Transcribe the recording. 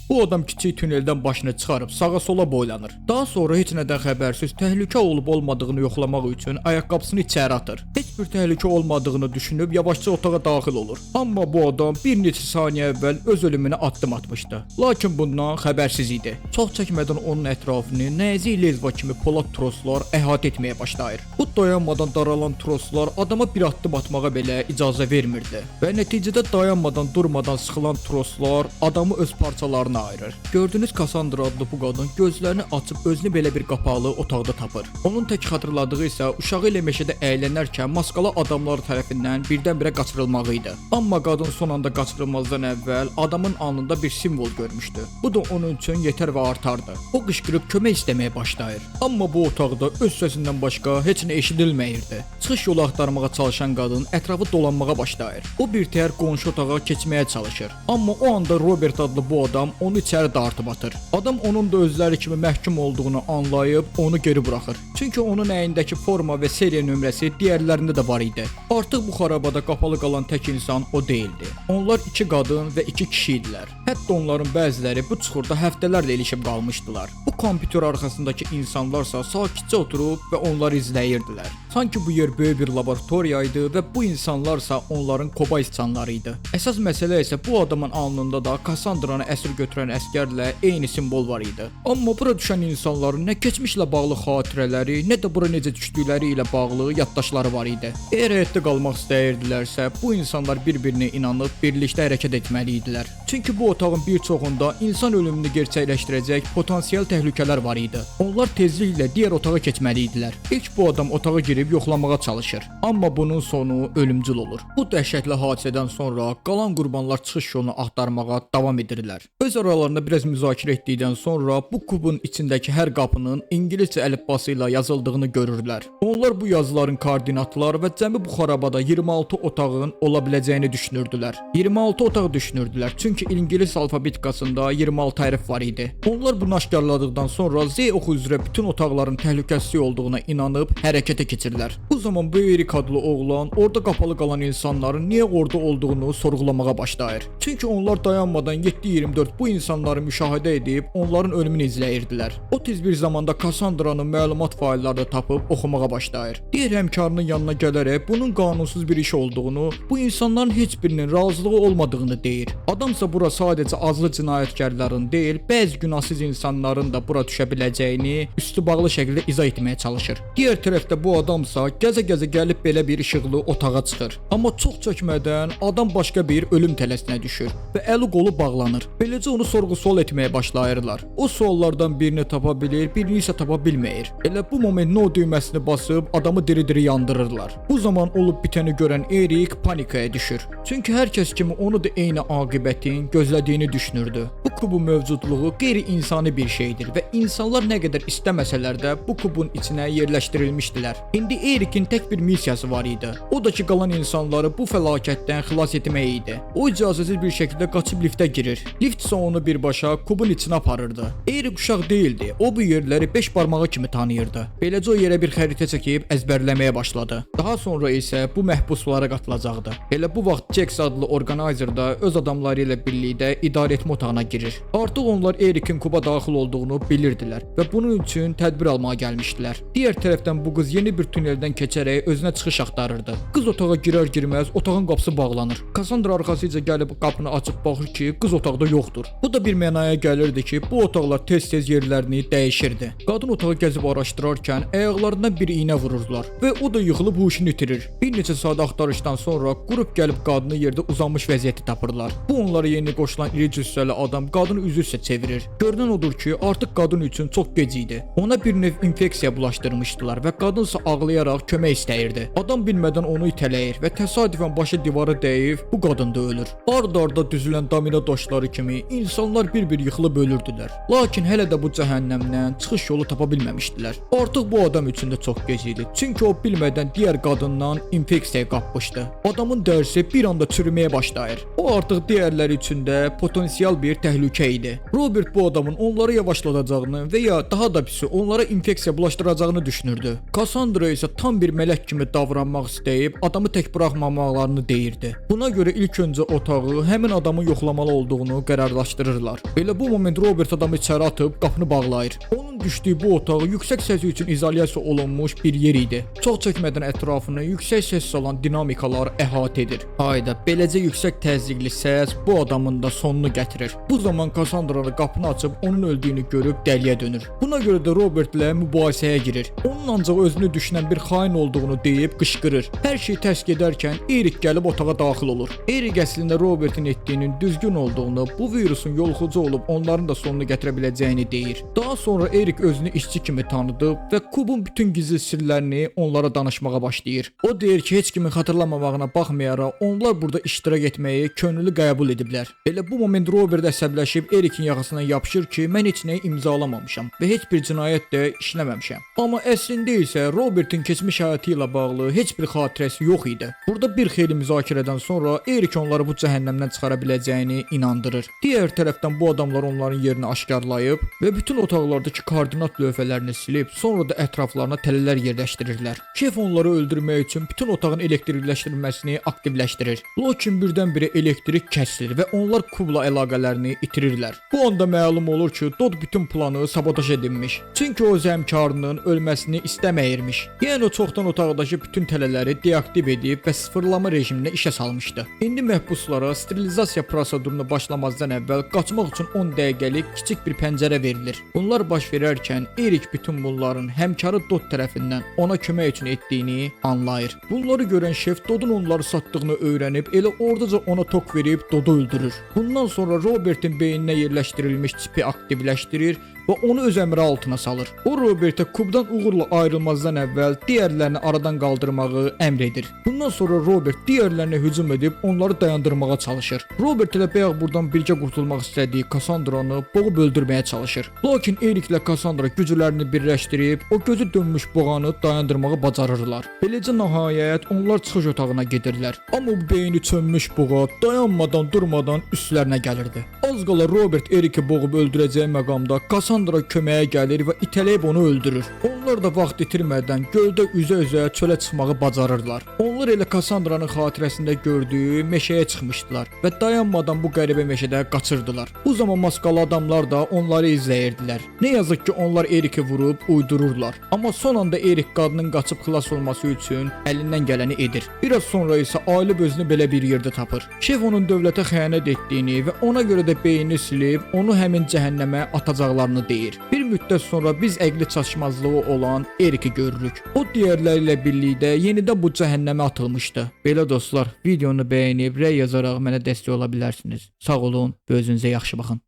Bu adam kiçik tüneldən başını çıxarıb sağa sola boylanır. Daha sonra heç nədən xəbərsiz təhlükə olub olmadığını yoxlamaq üçün ayaqqabısını içəri atır. Heç bir təhlükə olmadığını düşünüb yavaşca otağa daxil olur. Amma bu adam bir neçə saniyə əvvəl öz ölümünə addım atmışdı. Lakin bundan xəbərsiz idi. Çox çəkmədən onun ətrafını nəzik lezva kimi polad troslar əhatə etməyə başlayır. Bu dayanmadan daralan troslar adama bir addım atmağa belə icazə vermirdi. Və nəticədə dayanmadan durmadan sıxılan troslar adamı öz parçalarına ayırır. Gördüyünüz Cassandra adlı bu qadın gözlərini açıb özünü belə bir qapalı otaqda tapır. Onun tək xatırladığı isə uşağı ilə meşədə əylənərkən maskalı adamlar tərəfindən birdən-birə qaçırılmağı idi. Amma qadın son anda qaçırılmazdan əvvəl adamın alnında bir simvol görmüşdü. Bu da onun üçün yetər və artardı. O qışqırıb kömək istəməyə başlayır. Amma bu otaqda öz səsindən başqa heç nə eşidilməyirdi. Çıxış yolu axtarmağa çalışan qadın ətrafı dolanmağa başlayır. O bir təhər qonşu otağa keçməyə çalışır. Amma o anda Robert adlı bu adam onu içəri dartıb atır. Adam onun da özləri kimi məhkum olduğunu anlayıb onu geri buraxır. Çünki onun əyindəki forma və seriya nömrəsi digərlərində də var idi. Artıq bu xarabada qapalı qalan tək insan o deyildi. Onlar 2 qadın və 2 kişi idilər. Hətta onların bəziləri bu çuxurda həftələrlə ilişib qalmışdılar. Bu kompüter arxasındakı insanlarsa sakitcə oturub və onları izləyirdilər. Sanki bu yer böyük bir laboratoriya idi və bu insanlarsa onların kobay insanları idi. Əsas məsələ isə bu adamın alnında da Cassandranı əsir götürən əsgərlə eyni simvol var idi. Amma bura düşən insanların nə keçmişlə bağlı xatirələri, nə də bura necə düşdükləri ilə bağlı yaddaşları var idi. Əgər həyatda qalmaq istəyirdilərsə, bu insanlar bir-birinə inanıb birlikdə hərəkət etməli idilər. Çünki bu otağın bir çoxunda insan ölümünü gerçəkləşdirəcək potansiyel təhlükələr var idi. Onlar tezliklə digər otağa keçməli idilər. İlk bu adam otağa girib yoxlamağa çalışır. Amma bunun sonu ölümcül olur. Bu dəhşətli hadisədən sonra qalan qurbanlar çıxış yolunu axtarmağa davam edirlər. Öz aralarında biraz müzakirə etdikdən sonra bu kubun içindəki hər qapının ingiliscə əlifbası ilə yazıldığını görürlər. Onlar bu yazıların koordinatları və cəmi bu xarabada 26 otağın ola biləcəyini düşünürdülər. 26 otaq düşünürdülər, çünki ingilis alfabetikasında 26 hərf var idi. Onlar bunu aşkarladıqdan sonra Z oxu üzrə bütün otaqların təhlükəsiz olduğuna inanıb hərəkətə keçirlər. Bu zaman bu Erik adlı oğlan orada qapalı qalan insanların niyə orada olduğunu sorğulamağa başlayır. Çünki onlar dayanmadan 7/24 bu insanları müşahidə edib onların ölümünü izləyirdilər. O tez bir zamanda Cassandranın məlumat faillərini tapıb oxumağa başlayır. Digər həmkarının yanına gələrək bunun qanunsuz bir iş olduğunu, bu insanların heç birinin razılığı olmadığını deyir. Adamsa bura sadəcə azlı cinayətkarların deyil, bəzi günahsız insanların da bura düşə biləcəyini üstü bağlı şəkildə izah etməyə çalışır. Digər tərəfdə bu adamsa gəzə-gəzə gəlib belə bir işıqlı otağa çıxır. Amma çox çəkmədən adam başqa bir ölüm tələsinə düşür və əli qolu bağlanır. Beləcə onu sorğu-sual etməyə başlayırlar. O suallardan birini tapa bilir, birini isə tapa bilməyir. Elə bu moment no düyməsini basıb adamı diri-diri yandırırlar. Bu zaman olub bitəni görən Erik panikaya düşür. Çünki hər kəs kimi onu da eyni aqibətin gözlədiyini düşünürdü. Bu kubun mövcudluğu qeyri-insani bir şeydir və insanlar nə qədər istəməsələr də bu kubun içinə yerləşdirilmişdilər. İndi Erikin tək bir missiyası var idi. O da ki, qalan insanları bu fəlakətdən xilas etmək idi. O icazəsiz bir şəkildə qaçıb liftə girir. Lift isə onu birbaşa kubun içinə aparırdı. Erik uşaq değildi. O bu yerləri 5 barmağı kimi tanıyırdı. Beləcə o yerə bir xəritə çəkib əzbərləməyə başladı. Daha sonra isə bu məhbuslara qatılacaqdı. Elə bu vaxt Jax adlı organizer da öz adamları ilə birlikdə idarəetmə otağına girir. Artıq onlar Erikin kuba daxil olduğunu bilirdilər və bunun üçün tədbir almağa gəlmişdilər. Digər tərəfdən bu qız yeni bir tüneldən keçərək özünə çıxış axtarırdı. Qız otağa girər-girməz otağın qapısı bağlanır. Cassandra arxasıca gəlib qapını açıb baxır ki, qız otaqda yoxdur. Bu da bir mənaya gəlirdi ki, bu otaqlar tez-tez yerlərini dəyişirdi. Qadın otağı gəzib araşdırarkən ayaqlarından bir iynə vururlar və o da yıxılıb huşunu itirir. Bir neçə saat axtarışdan sonra qrup gəlib qadını yerdə uzanmış vəziyyəti tapırlar. Bu onlara yeni qoşulan iri cüssəli adam qadını üzü üstə çevirir. Görünən odur ki, artıq qadın üçün çox gec idi. Ona bir növ infeksiya bulaşdırmışdılar və qadınsa ağlayaraq kömək istəyirdi. Adam bilmədən onu itələyir və təsadüfən başı divara dəyib bu qadın da ölür. Ard-arda düzülən domino daşları kimi insanlar bir-bir yıxılıb ölürdülər. Lakin hələ də bu cəhənnəmdən çıxış yolu tapa bilməmişdilər. Artıq bu adam üçün də çox gec idi. Çünki o bilmədən digər qadından infeksiyaya qapmışdı. Adamın dərsi bir anda çürüməyə başlayır. O artıq digərləri üçün də potansiyel bir təhlükə təhlükə idi. Robert bu adamın onları yavaşladacağını və ya daha da pisi onlara infeksiya bulaşdıracağını düşünürdü. Cassandra isə tam bir mələk kimi davranmaq istəyib adamı tək buraxmamaqlarını deyirdi. Buna görə ilk öncə otağı həmin adamın yoxlamalı olduğunu qərarlaşdırırlar. Elə bu moment Robert adamı içəri atıb qapını bağlayır. Onun düşdüyü bu otaq yüksək səsi üçün izolyasiya olunmuş bir yer idi. Çox çəkmədən ətrafını yüksək səs salan dinamikalar əhatə edir. Hayda, beləcə yüksək təzyiqli səs bu adamın da sonunu gətirir. Bu zaman Cassandra qapını açıb onun öldüyünü görüb dəliyə dönür. Buna görə də Robertlə mübahisəyə girir. Onun ancaq özünü düşünən bir xain olduğunu deyib qışqırır. Hər şey tərs gedərkən Erik gəlib otağa daxil olur. Erik əslində Robertin etdiyinin düzgün olduğunu, bu virusun yoluxucu olub onların da sonunu gətirə biləcəyini deyir. Daha sonra Erik özünü işçi kimi tanıdı və Kubun bütün gizli sirlərini onlara danışmağa başlayır. O deyir ki, heç kimin xatırlamamağına baxmayaraq onlar burada iştirak etməyi könüllü qəbul ediblər. Elə bu moment Robert əsəbləşib Erikin yaxasına yapışır ki, mən heç nəyi imzalamamışam və heç bir cinayət də işləməmişəm. Amma əslində isə Robertin keçmiş həyatı ilə bağlı heç bir xatirəsi yox idi. Burada bir xeyli müzakirədən sonra Erik onları bu cəhənnəmdən çıxara biləcəyini inandırır. Digər tərəfdən bu adamlar onların yerini aşkarlayıb və bütün otaqlardakı koordinat lövhələrini silib, sonra da ətraflarına tələlər yerləşdirirlər. Şef onları öldürmək üçün bütün otağın elektrikləşdirilməsini aktivləşdirir. Lakin birdən-birə elektrik kəsilir və onlar Kubla əlaqələrini itirirlər. Bu anda məlum olur ki, Dod bütün planı sabotaj edilmiş. Çünki o zəmkarının ölməsini istəməyirmiş. Yəni o çoxdan otaqdakı bütün tələləri deaktiv edib və sıfırlama rejiminə işə salmışdı. İndi məhbuslara sterilizasiya prosedurunu başlamazdan əvvəl qaçmaq üçün 10 dəqiqəlik kiçik bir pəncərə verilir. Bunlar baş verərkən Erik bütün bunların həmkarı Dod tərəfindən ona kömək üçün etdiyini anlayır. Bunları görən şef Dodun onları satdığını öyrənib elə ordaca ona tok verib Dodu öldürür. Bundan sonra Robertin beyninə yerləşdirilmiş çipi aktivləşdirir və onu öz əmri altına salır. O Robertə Kubdan uğurla ayrılmazdan əvvəl digərlərini aradan qaldırmağı əmr edir. Bundan sonra Robert digərlərinə hücum edib onları dayandırmağa çalışır. Robert ilə bayaq buradan birgə qurtulmaq istədiyi Cassandranı boğub öldürməyə çalışır. Lakin Erik ilə Cassandra güclərini birləşdirib o gözü dönmüş boğanı dayandırmağı bacarırlar. Beləcə nəhayət onlar çıxış otağına gedirlər. Amma bu beyni çönmüş boğa dayanmadan durmadan üstlərinə gəlirdi. Az qala Robert Eriki boğub öldürəcəyi məqamda Cassandra köməyə gəlir və itələyib onu öldürür. Onlar da vaxt itirmədən göldə üzə-üzə çölə çıxmağı bacarırlar. Onlar elə Cassandranın xatirəsində gördüyü meşəyə çıxmışdılar və dayanmadan bu qəribə meşədə qaçırdılar. Bu zaman maskalı adamlar da onları izləyirdilər. Nə yazık ki, onlar Eriki vurub uydururlar. Amma son anda Erik qadının qaçıb xilas olması üçün əlindən gələni edir. Biraz sonra isə Aylib özünü belə bir yerdə tapır. Şef onun dövlətə xəyanət etdiyini və ona görə də beynini silib onu həmin cəhənnəmə atacaqlarını deyir. Bir müddət sonra biz əqli çatışmazlığı olan Eriki görürük. O digərləri ilə birlikdə yenidən bu cəhənnəmə atılmışdı. Belə dostlar, videonu bəyənib rəy yazaraq mənə dəstək ola bilərsiniz. Sağ olun və özünüzə yaxşı baxın.